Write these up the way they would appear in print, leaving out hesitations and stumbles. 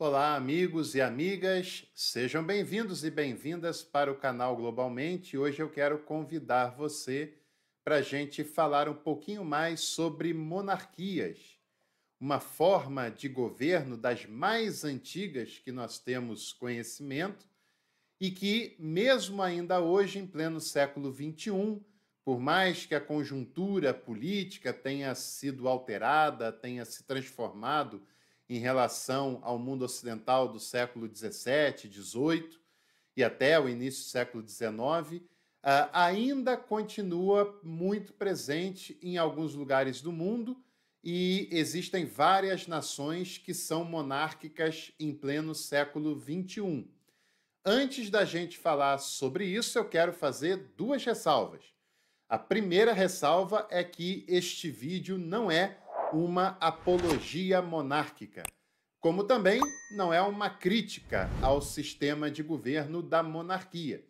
Olá, amigos e amigas, sejam bem-vindos e bem-vindas para o canal Globalmente. Hoje eu quero convidar você para a gente falar um pouquinho mais sobre monarquias, uma forma de governo das mais antigas que nós temos conhecimento e que, mesmo ainda hoje, em pleno século XXI, por mais que a conjuntura política tenha sido alterada, tenha se transformado em relação ao mundo ocidental do século XVII, XVIII e até o início do século XIX, ainda continua muito presente em alguns lugares do mundo e existem várias nações que são monárquicas em pleno século XXI. Antes da gente falar sobre isso, eu quero fazer duas ressalvas. A primeira ressalva é que este vídeo não é uma apologia monárquica, como também não é uma crítica ao sistema de governo da monarquia.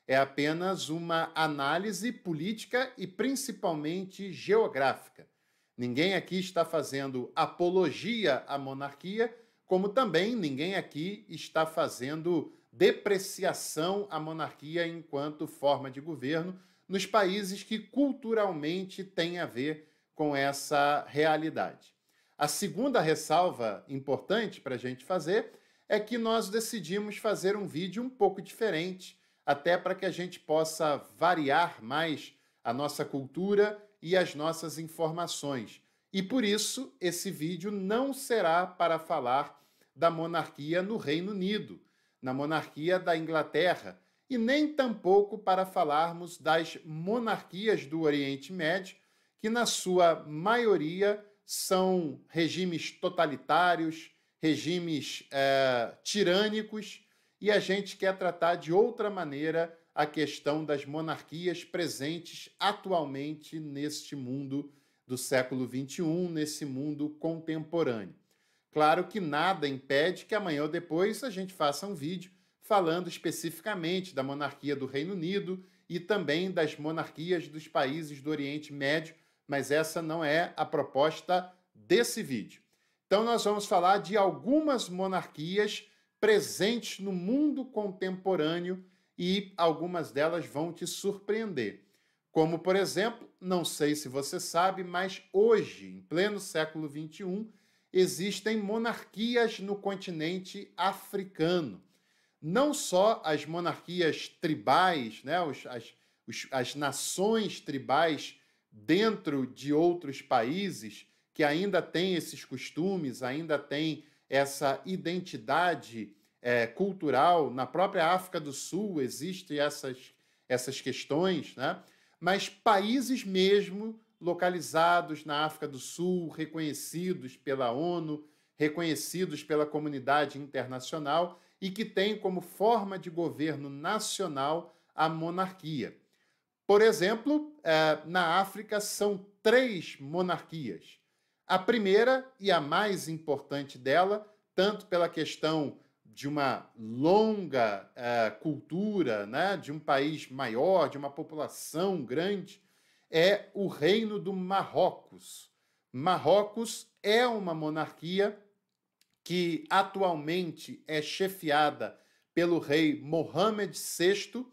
É apenas uma análise política e principalmente geográfica. Ninguém aqui está fazendo apologia à monarquia, como também ninguém aqui está fazendo depreciação à monarquia enquanto forma de governo nos países que culturalmente têm a ver com essa realidade. A segunda ressalva importante para a gente fazer é que nós decidimos fazer um vídeo um pouco diferente, até para que a gente possa variar mais a nossa cultura e as nossas informações. E por isso, esse vídeo não será para falar da monarquia no Reino Unido, na monarquia da Inglaterra, e nem tampouco para falarmos das monarquias do Oriente Médio, que na sua maioria são regimes totalitários, regimes tirânicos, e a gente quer tratar de outra maneira a questão das monarquias presentes atualmente neste mundo do século XXI, nesse mundo contemporâneo. Claro que nada impede que amanhã ou depois a gente faça um vídeo falando especificamente da monarquia do Reino Unido e também das monarquias dos países do Oriente Médio, mas essa não é a proposta desse vídeo. Então nós vamos falar de algumas monarquias presentes no mundo contemporâneo e algumas delas vão te surpreender. Como, por exemplo, não sei se você sabe, mas hoje, em pleno século XXI, existem monarquias no continente africano. Não só as monarquias tribais, né, as nações tribais dentro de outros países que ainda têm esses costumes, ainda têm essa identidade cultural. Na própria África do Sul existem essas questões, né? Mas países mesmo localizados na África do Sul, reconhecidos pela ONU, reconhecidos pela comunidade internacional e que têm como forma de governo nacional a monarquia. Por exemplo, na África são 3 monarquias. A primeira e a mais importante dela, tanto pela questão de uma longa cultura, né, de um país maior, de uma população grande, é o Reino do Marrocos. Marrocos é uma monarquia que atualmente é chefiada pelo rei Mohammed VI,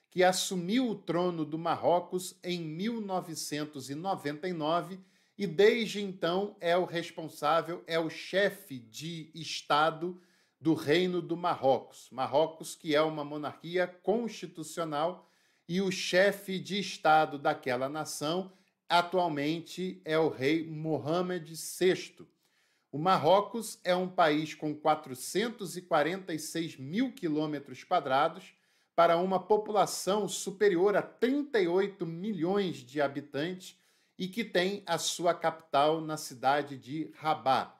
que assumiu o trono do Marrocos em 1999 e desde então é o responsável, é o chefe de Estado do Reino do Marrocos. Marrocos, que é uma monarquia constitucional, e o chefe de Estado daquela nação atualmente é o rei Mohammed VI. O Marrocos é um país com 446 mil quilômetros quadrados para uma população superior a 38 milhões de habitantes e que tem a sua capital na cidade de Rabat.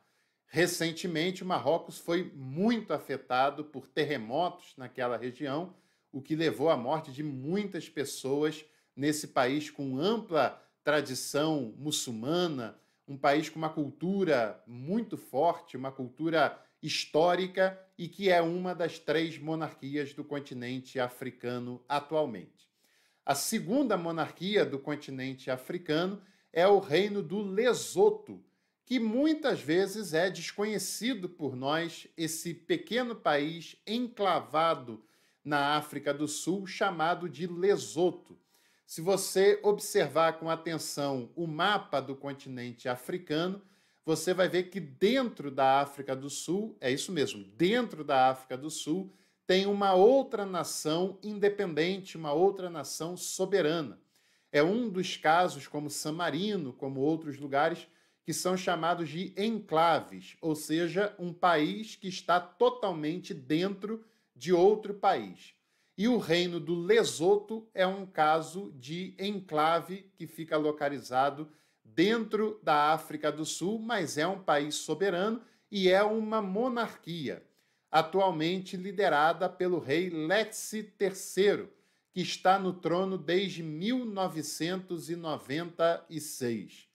Recentemente, o Marrocos foi muito afetado por terremotos naquela região, o que levou à morte de muitas pessoas nesse país com ampla tradição muçulmana, um país com uma cultura muito forte, uma cultura histórica e que é uma das 3 monarquias do continente africano atualmente. A segunda monarquia do continente africano é o Reino do Lesoto, que muitas vezes é desconhecido por nós, esse pequeno país enclavado na África do Sul, chamado de Lesoto. Se você observar com atenção o mapa do continente africano, você vai ver que dentro da África do Sul, é isso mesmo, dentro da África do Sul, tem uma outra nação independente, uma outra nação soberana. É um dos casos, como San Marino, como outros lugares, que são chamados de enclaves, ou seja, um país que está totalmente dentro de outro país. E o reino do Lesoto é um caso de enclave que fica localizado dentro da África do Sul, mas é um país soberano e é uma monarquia, atualmente liderada pelo rei Letsi III, que está no trono desde 1996.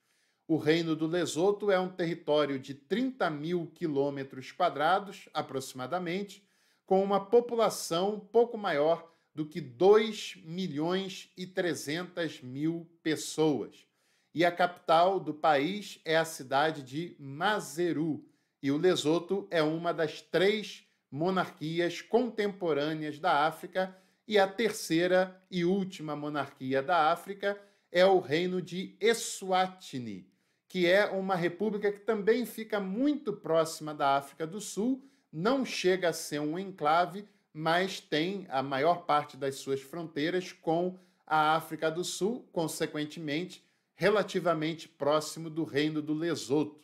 O Reino do Lesoto é um território de 30 mil quilômetros quadrados, aproximadamente, com uma população pouco maior do que 2.300.000 pessoas. E a capital do país é a cidade de Maseru. E o Lesoto é uma das 3 monarquias contemporâneas da África, e a terceira e última monarquia da África é o Reino de Eswatini, que é uma república que também fica muito próxima da África do Sul, não chega a ser um enclave, mas tem a maior parte das suas fronteiras com a África do Sul, consequentemente, relativamente próximo do Reino do Lesoto.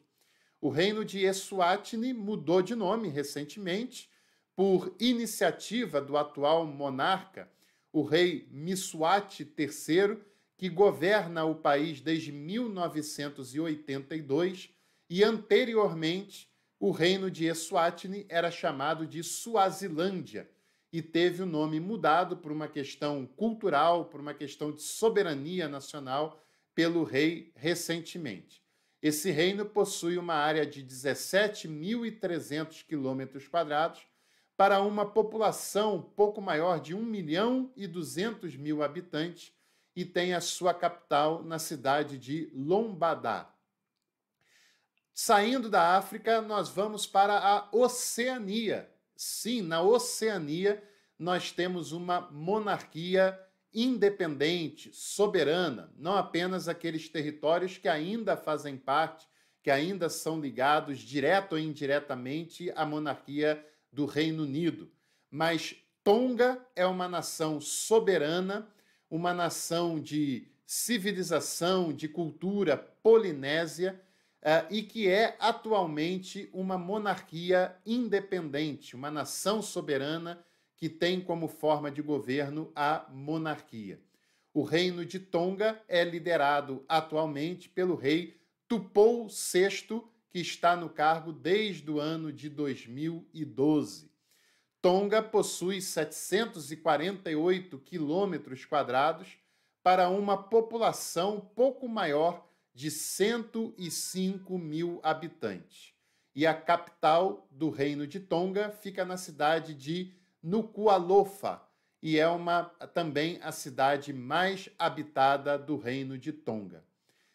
O Reino de Eswatini mudou de nome recentemente, por iniciativa do atual monarca, o rei Mswati III, que governa o país desde 1982, e anteriormente o reino de Eswatini era chamado de Suazilândia e teve o nome mudado por uma questão cultural, por uma questão de soberania nacional, pelo rei recentemente. Esse reino possui uma área de 17.300 quilômetros quadrados, para uma população pouco maior de 1.200.000 habitantes, e tem a sua capital na cidade de Lombadá. Saindo da África, nós vamos para a Oceania. Sim, na Oceania nós temos uma monarquia independente, soberana, não apenas aqueles territórios que ainda fazem parte, que ainda são ligados, direto ou indiretamente, à monarquia do Reino Unido. Mas Tonga é uma nação soberana, uma nação de civilização, de cultura polinésia, e que é atualmente uma monarquia independente, uma nação soberana que tem como forma de governo a monarquia. O Reino de Tonga é liderado atualmente pelo rei Tupou VI, que está no cargo desde o ano de 2012. Tonga possui 748 quilômetros quadrados para uma população pouco maior de 105 mil habitantes. E a capital do Reino de Tonga fica na cidade de Nuku'alofa, e é também a cidade mais habitada do Reino de Tonga.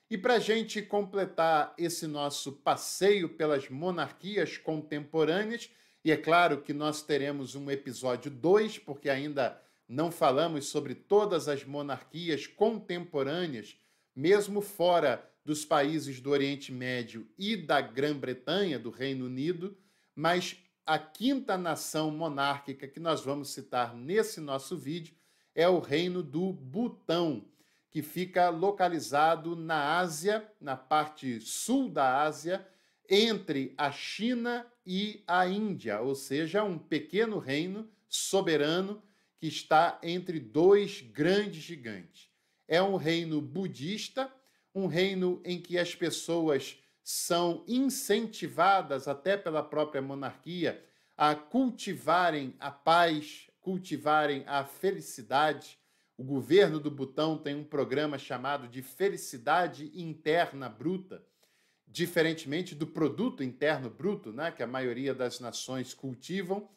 E para a gente completar esse nosso passeio pelas monarquias contemporâneas, e é claro que nós teremos um episódio 2, porque ainda não falamos sobre todas as monarquias contemporâneas, mesmo fora dos países do Oriente Médio e da Grã-Bretanha, do Reino Unido, mas a quinta nação monárquica que nós vamos citar nesse nosso vídeo é o Reino do Butão, que fica localizado na Ásia, na parte sul da Ásia, entre a China e a Índia, ou seja, um pequeno reino soberano que está entre 2 grandes gigantes. É um reino budista, um reino em que as pessoas são incentivadas, até pela própria monarquia, a cultivarem a paz, cultivarem a felicidade. O governo do Butão tem um programa chamado de Felicidade Interna Bruta, diferentemente do Produto Interno Bruto, né, que a maioria das nações cultivam.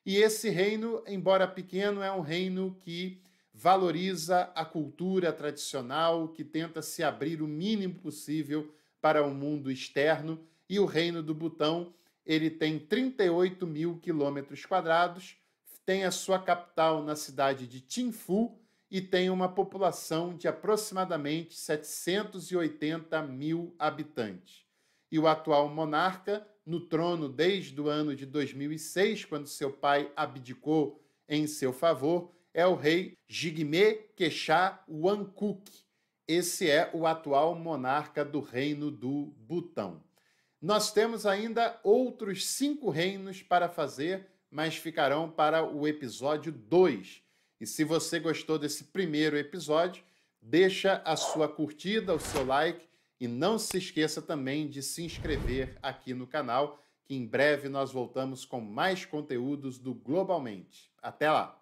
E esse reino, embora pequeno, é um reino que valoriza a cultura tradicional, que tenta se abrir o mínimo possível para o mundo externo, e o Reino do Butão, ele tem 38 mil quilômetros quadrados, tem a sua capital na cidade de Thimphu e tem uma população de aproximadamente 780 mil habitantes. E o atual monarca, no trono desde o ano de 2006, quando seu pai abdicou em seu favor, é o rei Jigme Keshá Wangchuck. Esse é o atual monarca do Reino do Butão. Nós temos ainda outros 5 reinos para fazer, mas ficarão para o episódio 2. E se você gostou desse primeiro episódio, deixa a sua curtida, o seu like, e não se esqueça também de se inscrever aqui no canal, que em breve nós voltamos com mais conteúdos do Globalmente. Até lá!